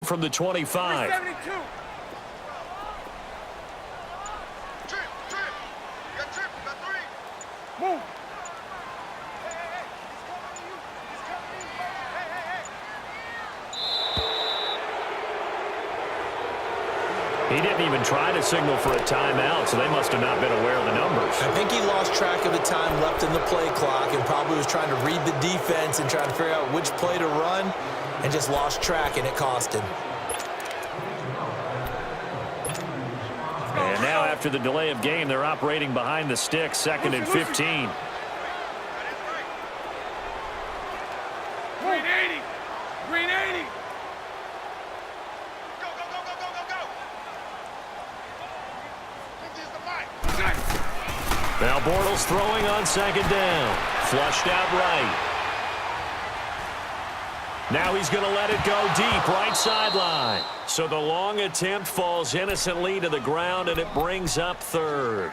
from the 25. 72. Move. He didn't even try to signal for a timeout, so they must have not been aware of the numbers. I think he lost track of the time left in the play clock and probably was trying to read the defense and trying to figure out which play to run and just lost track, and it cost him. And now after the delay of game, they're operating behind the sticks, 2nd and 15. Green 80. Green 80. Now Bortles throwing on 2nd down. Flushed out right. Now he's going to let it go deep, right sideline. So the long attempt falls innocently to the ground, and it brings up 3rd.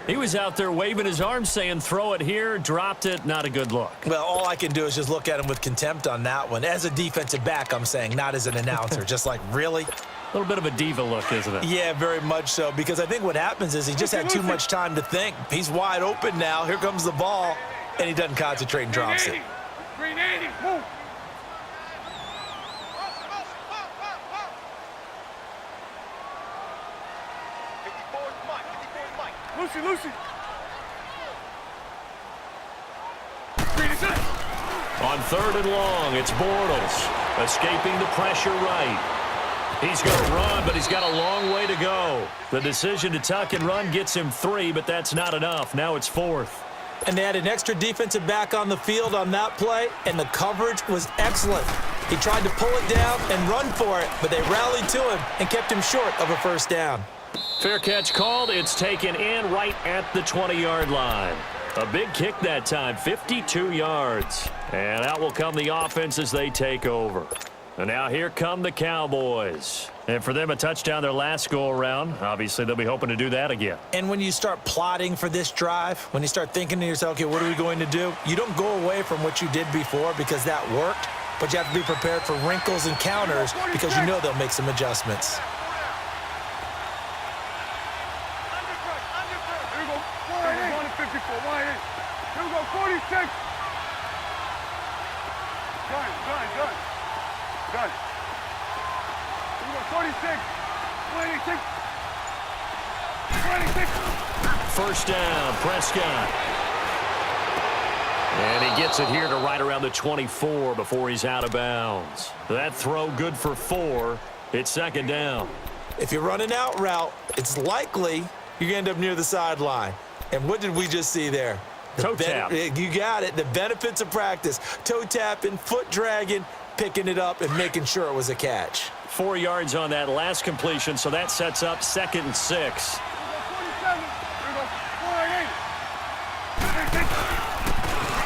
He was out there waving his arms saying, throw it here, dropped it, not a good look. Well, all I can do is just look at him with contempt on that one. As a defensive back, I'm saying, not as an announcer. Just like, really? A little bit of a diva look, isn't it? Yeah, very much so, because I think what happens is he just had too much time to think. He's wide open now. Here comes the ball, and he doesn't concentrate and drops it. Green 80. Move. Lucy, Lucy. On 3rd and long, it's Bortles, escaping the pressure right. He's going to run, but he's got a long way to go. The decision to tuck and run gets him 3, but that's not enough. Now it's 4th. And they had an extra defensive back on the field on that play, and the coverage was excellent. He tried to pull it down and run for it, but they rallied to him and kept him short of a 1st down. Fair catch called. It's taken in right at the 20-yard line. A big kick that time, 52 yards. And out will come the offense as they take over. And now here come the Cowboys. And for them, a touchdown their last go-around. Obviously, they'll be hoping to do that again. And when you start plotting for this drive, when you start thinking to yourself, okay, what are we going to do? You don't go away from what you did before because that worked, but you have to be prepared for wrinkles and counters because you know they'll make some adjustments. Here we go, 46. Done. Here we go, 46. 26. 26. 1st down, Prescott. And he gets it here to right around the 24 before he's out of bounds. That throw good for 4. It's 2nd down. If you run an out route, it's likely you're going to end up near the sideline. And what did we just see there? Toe tap. You got it. The benefits of practice. Toe tapping, foot dragging, picking it up, and making sure it was a catch. 4 yards on that last completion, so that sets up 2nd and 6.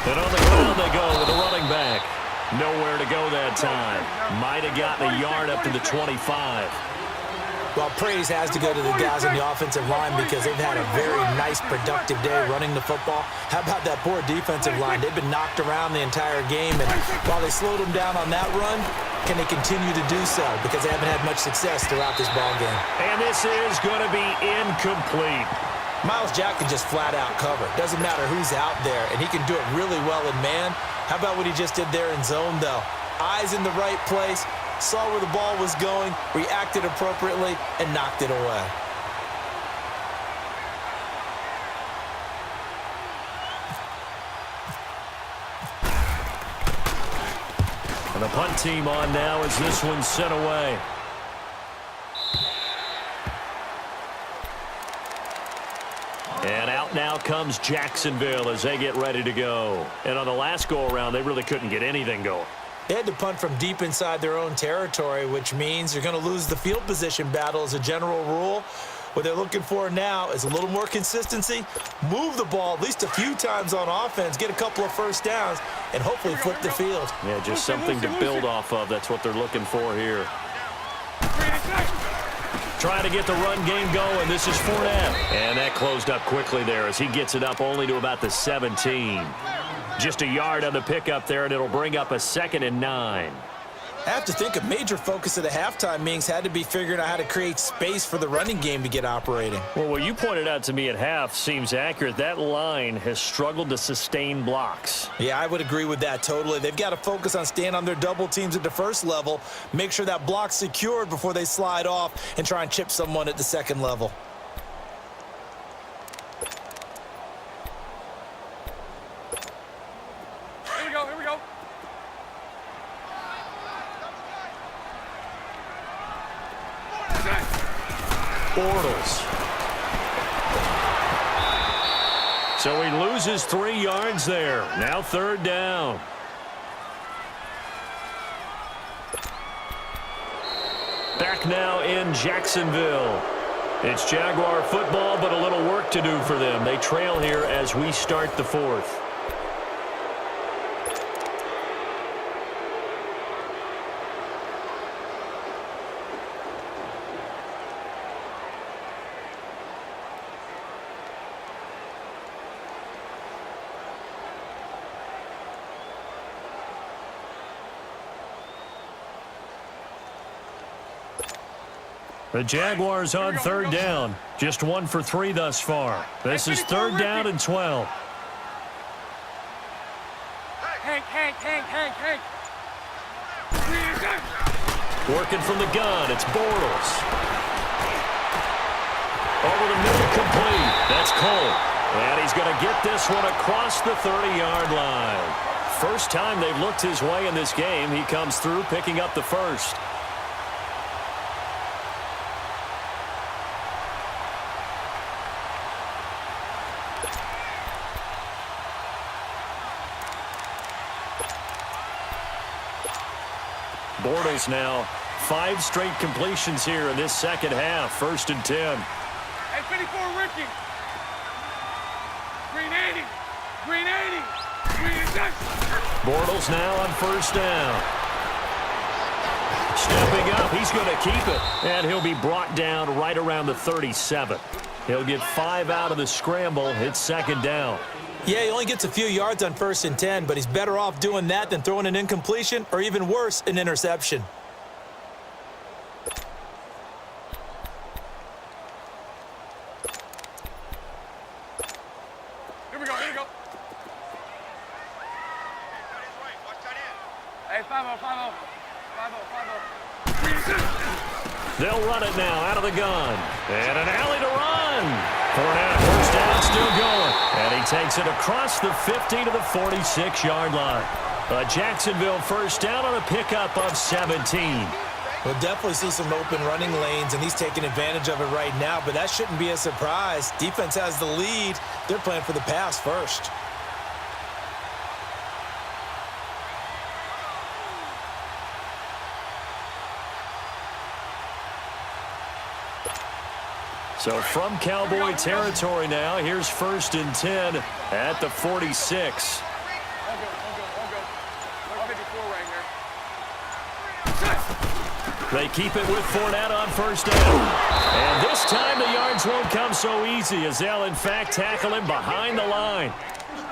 And on the ground they go with the running back. Nowhere to go that time. Might have gotten a yard up to the 25. Well, praise has to go to the guys on the offensive line because they've had a very nice, productive day running the football. How about that poor defensive line? They've been knocked around the entire game, and while they slowed them down on that run, can they continue to do so? Because they haven't had much success throughout this ball game. And this is going to be incomplete. Myles Jack can just flat out cover. Doesn't matter who's out there, and he can do it really well in man. How about what he just did there in zone, though? Eyes in the right place, saw where the ball was going, reacted appropriately, and knocked it away. And the punt team on now as this one's sent away. And out now comes Jacksonville as they get ready to go. And on the last go-around, they really couldn't get anything going. They had to punt from deep inside their own territory, which means you're going to lose the field position battle as a general rule. What they're looking for now is a little more consistency, move the ball at least a few times on offense, get a couple of 1st downs, and hopefully flip the field. Yeah, just something to build off of. That's what they're looking for here. Trying to get the run game going. This is Fournette. And that closed up quickly there as he gets it up only to about the 17. Just a yard on the pickup there, and it'll bring up a 2nd and 9. I have to think a major focus of the halftime meetings had to be figuring out how to create space for the running game to get operating. Well, what you pointed out to me at half seems accurate. That line has struggled to sustain blocks. Yeah, I would agree with that totally. They've got to focus on staying on their double teams at the first level, make sure that block's secured before they slide off and try and chip someone at the second level. Here we go, here we go. Bortles. So he loses 3 yards there. Now 3rd down. Back now in Jacksonville. It's Jaguar football, but a little work to do for them. They trail here as we start the 4th. The Jaguars on 3rd down. Just 1 for 3 thus far. This is 3rd down and 12. Hank. Working from the gun, it's Bortles. Over the middle, complete. That's Cole. And he's going to get this one across the 30-yard line. First time they've looked his way in this game. He comes through picking up the first. Bortles now 5 straight completions here in this second half. 1st and 10. Hey, 54, Ricky. Green 80. Green 80. Green 80. Bortles now on 1st down. Stepping up, he's going to keep it. And he'll be brought down right around the 37. He'll get 5 out of the scramble. It's 2nd down. Yeah, he only gets a few yards on 1st and 10, but he's better off doing that than throwing an incompletion or even worse, an interception. Here we go. Hey, 5-0. They'll run it now out of the gun. And an alley to run. 1st down, still going. And he takes it across the 50 to the 46-yard line. A Jacksonville 1st down on a pickup of 17. We'll definitely see some open running lanes, and he's taking advantage of it right now, but that shouldn't be a surprise. Defense has the lead. They're playing for the pass first. So from Cowboy territory now, here's 1st and 10 at the 46. All good. 54 right here. They keep it with Fournette on 1st down. And this time the yards won't come so easy as they'll, in fact, tackle him behind the line.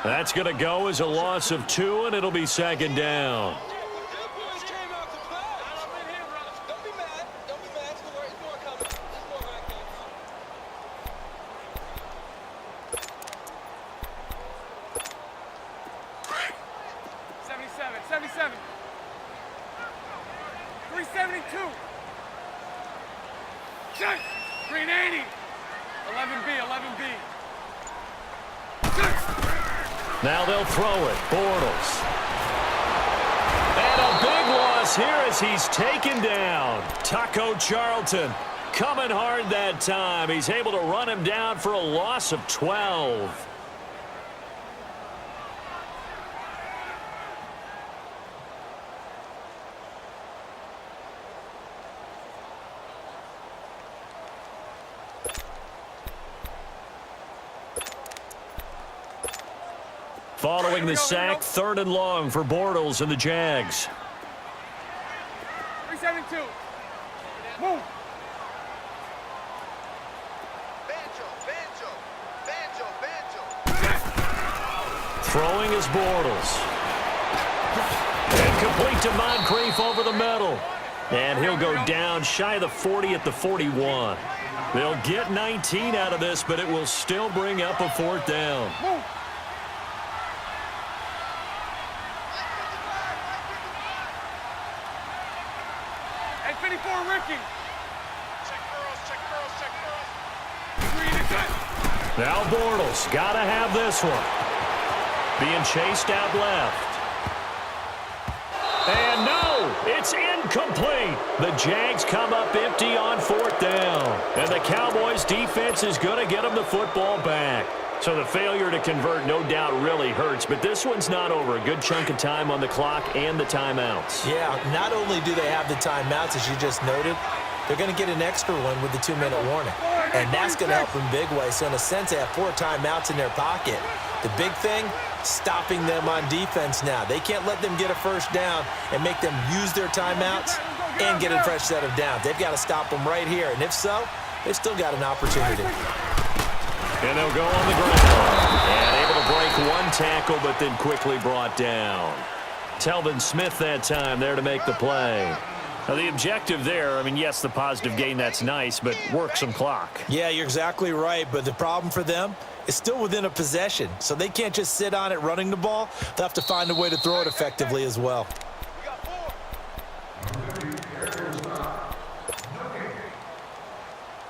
That's going to go as a loss of 2, and it'll be 2nd down. Green 80. 11B. Now they'll throw it. Bortles. And a big loss here as he's taken down. Taco Charlton coming hard that time. He's able to run him down for a loss of 12. Following the sack, 3rd and long for Bortles and the Jags. 372. Move. Banjo. Throwing is Bortles. And complete to Moncrief over the middle. And he'll go down shy of the 40 at the 41. They'll get 19 out of this, but it will still bring up a 4th down. Hey, 54, Ricky. Check girls, check girls, check girls. Now Bortles got to have this one. Being chased out left. And no, it's incomplete. The Jags come up empty on 4th down. And the Cowboys defense is going to get them the football back. So the failure to convert no doubt really hurts, but this one's not over. A good chunk of time on the clock and the timeouts. Yeah, not only do they have the timeouts, as you just noted, they're going to get an extra one with the 2-minute warning. And that's going to help in big way. So in a sense, they have 4 timeouts in their pocket. The big thing, stopping them on defense now. They can't let them get a 1st down and make them use their timeouts and get a fresh set of downs. They've got to stop them right here. And if so, they've still got an opportunity. And they'll go on the ground. And able to break one tackle, but then quickly brought down. Telvin Smith that time there to make the play. Now, the objective there, I mean, yes, the positive gain, that's nice, but work some clock. Yeah, you're exactly right, but the problem for them is still within a possession, so they can't just sit on it running the ball. They'll have to find a way to throw it effectively as well.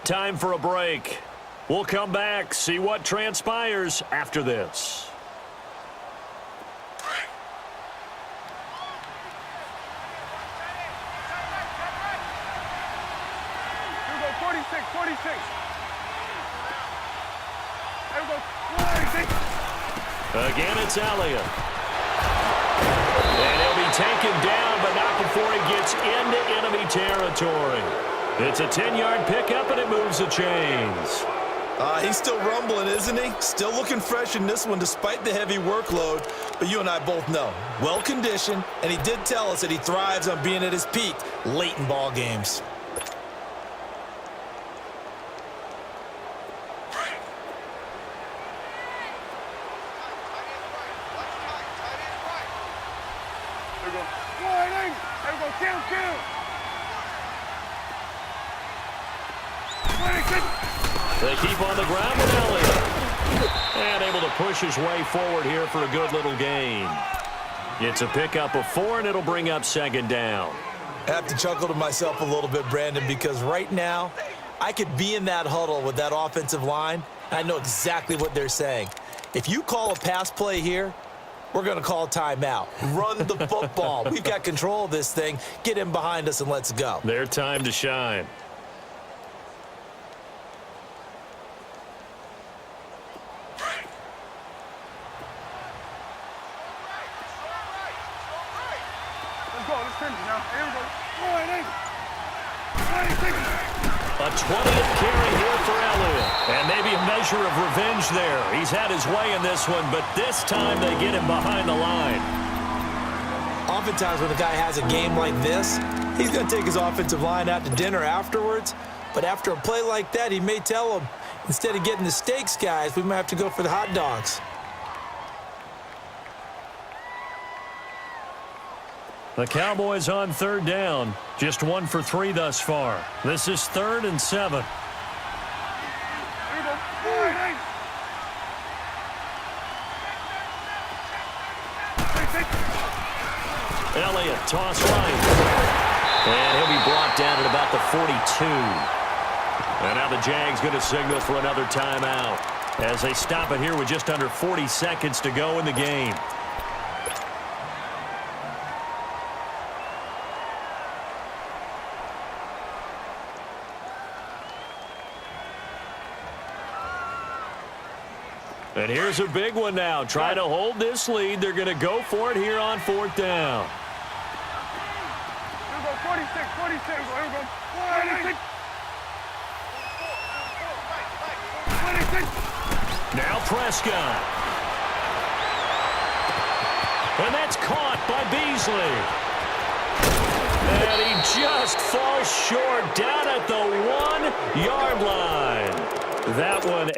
Time for a break. We'll come back, see what transpires after this. Again, it's Elliott. And he'll be taken down, but not before he gets into enemy territory. It's a 10-yard pickup, and it moves the chains. He's still rumbling, isn't he? Still looking fresh in this one despite the heavy workload. But you and I both know, well-conditioned, and he did tell us that he thrives on being at his peak late in ball games. They keep on the ground with Elliott. And able to push his way forward here for a good little gain. It's a pickup of 4, and it'll bring up 2nd down. I have to chuckle to myself a little bit, Brandon, because right now I could be in that huddle with that offensive line, and I know exactly what they're saying. If you call a pass play here, we're going to call timeout. Run the football. We've got control of this thing. Get him behind us and let's go. Their time to shine. A 20th carry here for Elliott. And maybe a measure of revenge there. He's had his way in this one, but this time they get him behind the line. Oftentimes when a guy has a game like this, he's going to take his offensive line out to dinner afterwards. But after a play like that, he may tell them, instead of getting the steaks, guys, we might have to go for the hot dogs. The Cowboys on 3rd down. Just 1 for 3 thus far. This is 3rd and 7. Elliott, toss right. And he'll be brought down at about the 42. And now the Jags going to signal for another timeout as they stop it here with just under 40 seconds to go in the game. And here's a big one now. Try to hold this lead. They're going to go for it here on 4th down. Here we go, 46, 46. Here we go, 46. 46. Now Prescott. And that's caught by Beasley. And he just falls short down at the 1-yard line. That one...